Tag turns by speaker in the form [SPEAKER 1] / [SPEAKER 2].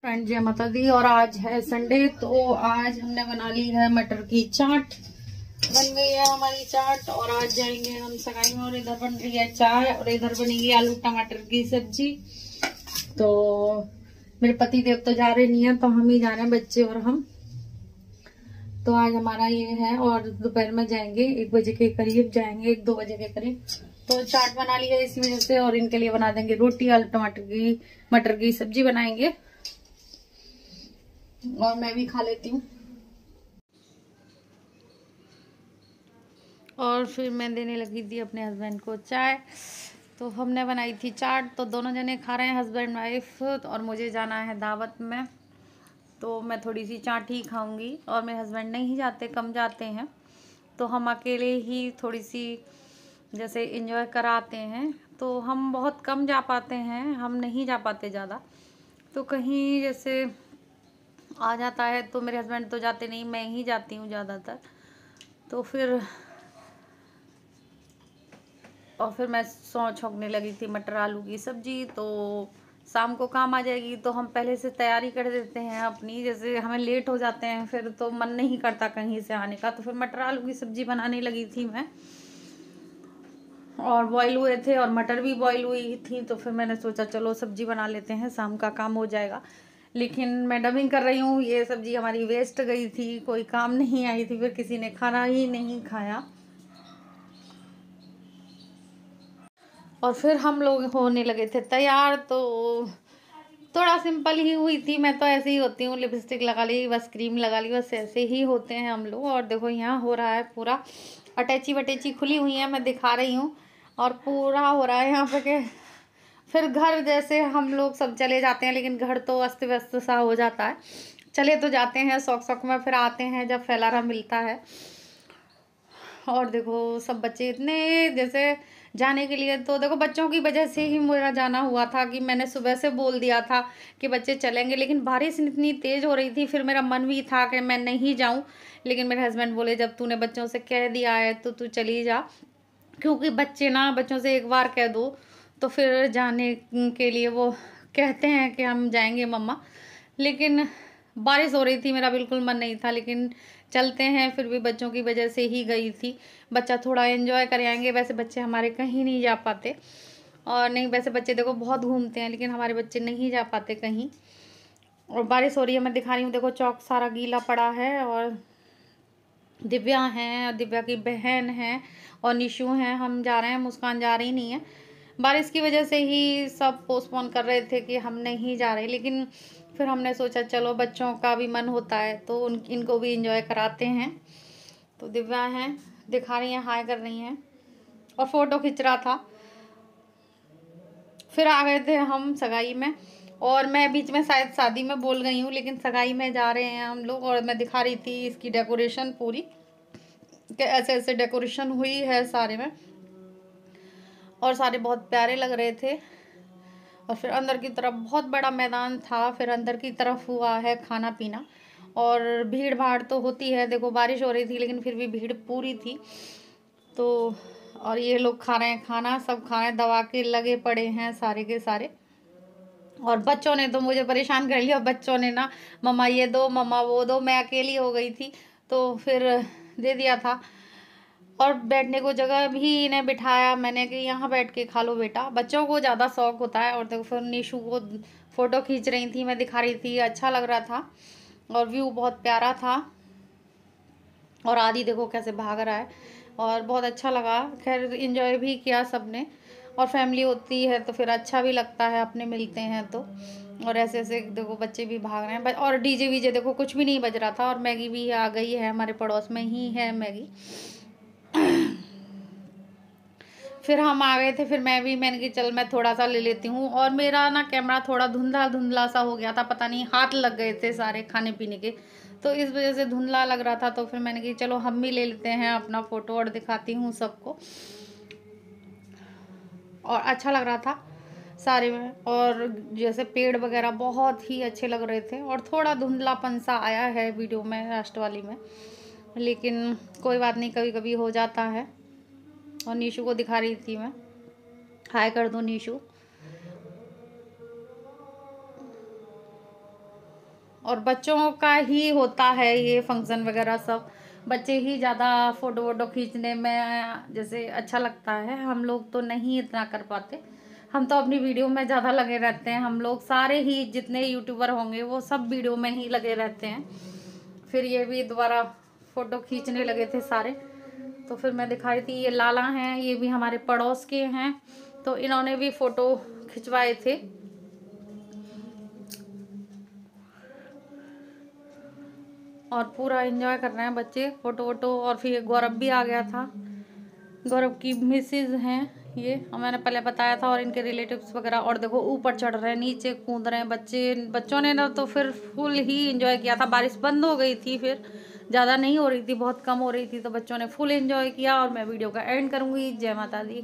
[SPEAKER 1] Friend जय माता दी। और आज है संडे, तो आज हमने बना ली है मटर की चाट। बन गई है हमारी चाट और आज जाएंगे हम सगाई में। और इधर बन रही है चाय और इधर बनेगी आलू टमाटर की सब्जी। तो मेरे पति देव तो जा रहे नहीं है, तो हम ही जा रहे हैं, बच्चे और हम। तो आज हमारा ये है और दोपहर में जाएंगे 1 बजे के करीब, जाएंगे 1-2 बजे के करीब। तो चाट बना ली है इसी वजह से। और इनके लिए बना देंगे रोटी, आलू टमाटर की मटर की सब्जी बनाएंगे और मैं भी खा लेती हूँ। और फिर मैं देने लगी थी अपने हस्बैंड को चाय। तो हमने बनाई थी चाट, तो दोनों जने खा रहे हैं, हस्बैंड वाइफ। और मुझे जाना है दावत में, तो मैं थोड़ी सी चाट ही खाऊंगी। और मेरे हस्बैंड नहीं जाते, कम जाते हैं, तो हम अकेले ही थोड़ी सी जैसे इंजॉय कराते हैं। तो हम बहुत कम जा पाते हैं, हम नहीं जा पाते ज़्यादा। तो कहीं जैसे आ जाता है तो मेरे हस्बैंड तो जाते नहीं, मैं ही जाती हूँ ज़्यादातर। तो फिर मैं छौंकने लगी थी मटर आलू की सब्जी। तो शाम को काम आ जाएगी, तो हम पहले से तैयारी कर देते हैं अपनी। जैसे हमें लेट हो जाते हैं फिर तो मन नहीं करता कहीं से आने का। तो फिर मटर आलू की सब्जी बनाने लगी थी मैं, और बॉईल हुए थे और मटर भी बॉईल हुई थी। तो फिर मैंने सोचा चलो सब्जी बना लेते हैं, शाम का काम हो जाएगा। लेकिन मैं डबिंग कर रही हूँ, ये सब्जी हमारी वेस्ट गई थी, कोई काम नहीं आई थी, फिर किसी ने खाना ही नहीं खाया। और फिर हम लोग होने लगे थे तैयार। तो थोड़ा सिंपल ही हुई थी, मैं तो ऐसे ही होती हूँ, लिपस्टिक लगा ली, बस क्रीम लगा ली, बस ऐसे ही होते हैं हम लोग। और देखो यहाँ हो रहा है पूरा, अटैची वटैची खुली हुई है, मैं दिखा रही हूँ। और पूरा हो रहा है यहाँ पे के। फिर घर जैसे हम लोग सब चले जाते हैं, लेकिन घर तो अस्त व्यस्त सा हो जाता है। चले तो जाते हैं शौक शौक में, फिर आते हैं जब फैलारा मिलता है। और देखो सब बच्चे इतने जैसे जाने के लिए, तो देखो बच्चों की वजह से ही मेरा जाना हुआ था कि मैंने सुबह से बोल दिया था कि बच्चे चलेंगे। लेकिन बारिश इतनी तेज़ हो रही थी, फिर मेरा मन भी था कि मैं नहीं जाऊं। लेकिन मेरे हस्बैंड बोले जब तूने बच्चों से कह दिया है तो तू चली जा। क्योंकि बच्चों से एक बार कह दो तो फिर जाने के लिए वो कहते हैं कि हम जाएंगे मम्मा। लेकिन बारिश हो रही थी, मेरा बिल्कुल मन नहीं था, लेकिन चलते हैं। फिर भी बच्चों की वजह से ही गई थी, बच्चा थोड़ा एंजॉय कर आएंगे। वैसे बच्चे हमारे कहीं नहीं जा पाते, और नहीं वैसे बच्चे देखो बहुत घूमते हैं, लेकिन हमारे बच्चे नहीं जा पाते कहीं। और बारिश हो रही है, मैं दिखा रही हूँ, देखो चौक सारा गीला पड़ा है। और दिव्या हैं, दिव्या की बहन है, और निशु हैं, हम जा रहे हैं, मुस्कान जा रही नहीं है। बारिश की वजह से ही सब पोस्टपोन कर रहे थे कि हम नहीं जा रहे। लेकिन फिर हमने सोचा चलो बच्चों का भी मन होता है तो इनको भी इंजॉय कराते हैं। तो दिव्या हैं, दिखा रही हैं, हाय कर रही हैं, और फोटो खिंच रहा था। फिर आ गए थे हम सगाई में, और मैं बीच में शायद शादी में बोल गई हूँ, लेकिन सगाई में जा रहे हैं हम लोग। और मैं दिखा रही थी इसकी डेकोरेशन पूरी, कि ऐसे ऐसे डेकोरेशन हुई है सारे में, और सारे बहुत प्यारे लग रहे थे। और फिर अंदर की तरफ बहुत बड़ा मैदान था, फिर अंदर की तरफ हुआ है खाना पीना। और भीड़ भाड़ तो होती है, देखो बारिश हो रही थी लेकिन फिर भी भीड़ पूरी थी। तो और ये लोग खा रहे हैं खाना, सब खा रहे हैं, दबा के लगे पड़े हैं सारे के सारे। और बच्चों ने तो मुझे परेशान कर लिया, बच्चों ने ना मम्मा ये दो, मम्मा वो दो, मैं अकेली हो गई थी तो फिर दे दिया था। और बैठने को जगह भी इन्हें बिठाया मैंने कि यहाँ बैठ के खा लो बेटा, बच्चों को ज़्यादा शौक होता है। और देखो फिर निशु को फ़ोटो खींच रही थी, मैं दिखा रही थी, अच्छा लग रहा था और व्यू बहुत प्यारा था। और आदि देखो कैसे भाग रहा है, और बहुत अच्छा लगा। खैर इंजॉय भी किया सबने, और फैमिली होती है तो फिर अच्छा भी लगता है, अपने मिलते हैं तो। और ऐसे ऐसे देखो बच्चे भी भाग रहे हैं, और डीजे वीजे देखो कुछ भी नहीं बज रहा था। और मैगी भी आ गई है, हमारे पड़ोस में ही है मैगी। फिर हम आ गए थे, फिर मैंने कि चल मैं थोड़ा सा ले लेती हूँ। और मेरा ना कैमरा थोड़ा धुंधला धुंधला सा हो गया था, पता नहीं हाथ लग गए थे सारे खाने पीने के, तो इस वजह से धुंधला लग रहा था। तो फिर मैंने कि चलो हम भी ले लेते हैं अपना फ़ोटो, और दिखाती हूँ सबको। और अच्छा लग रहा था सारे में, और जैसे पेड़ वगैरह बहुत ही अच्छे लग रहे थे। और थोड़ा धुंधलापन सा आया है वीडियो में लास्ट वाली में, लेकिन कोई बात नहीं, कभी कभी हो जाता है। और नीशू को दिखा रही थी मैं, हाय कर दो नीशू। और बच्चों का ही होता है ये फंक्शन वगैरह सब, बच्चे ही ज़्यादा फ़ोटो वोटो खींचने में जैसे अच्छा लगता है, हम लोग तो नहीं इतना कर पाते। हम तो अपनी वीडियो में ज़्यादा लगे रहते हैं, हम लोग सारे ही जितने यूट्यूबर होंगे वो सब वीडियो में ही लगे रहते हैं। फिर ये भी दोबारा फ़ोटो खींचने लगे थे सारे, तो फिर मैं दिखाई थी। ये लाला हैं, ये भी हमारे पड़ोस के हैं, तो इन्होंने भी फ़ोटो खिंचवाए थे। और पूरा एंजॉय कर रहे हैं बच्चे फ़ोटो वोटो। और फिर गौरव भी आ गया था, गौरव की मिसेज हैं ये, मैंने पहले बताया था, और इनके रिलेटिव्स वगैरह। और देखो ऊपर चढ़ रहे हैं, नीचे कूद रहे हैं बच्चों ने ना तो फिर फुल ही एंजॉय किया था। बारिश बंद हो गई थी, फिर ज़्यादा नहीं हो रही थी, बहुत कम हो रही थी, तो बच्चों ने फुल एंजॉय किया। और मैं वीडियो का एंड करूँगी। जय माता दी।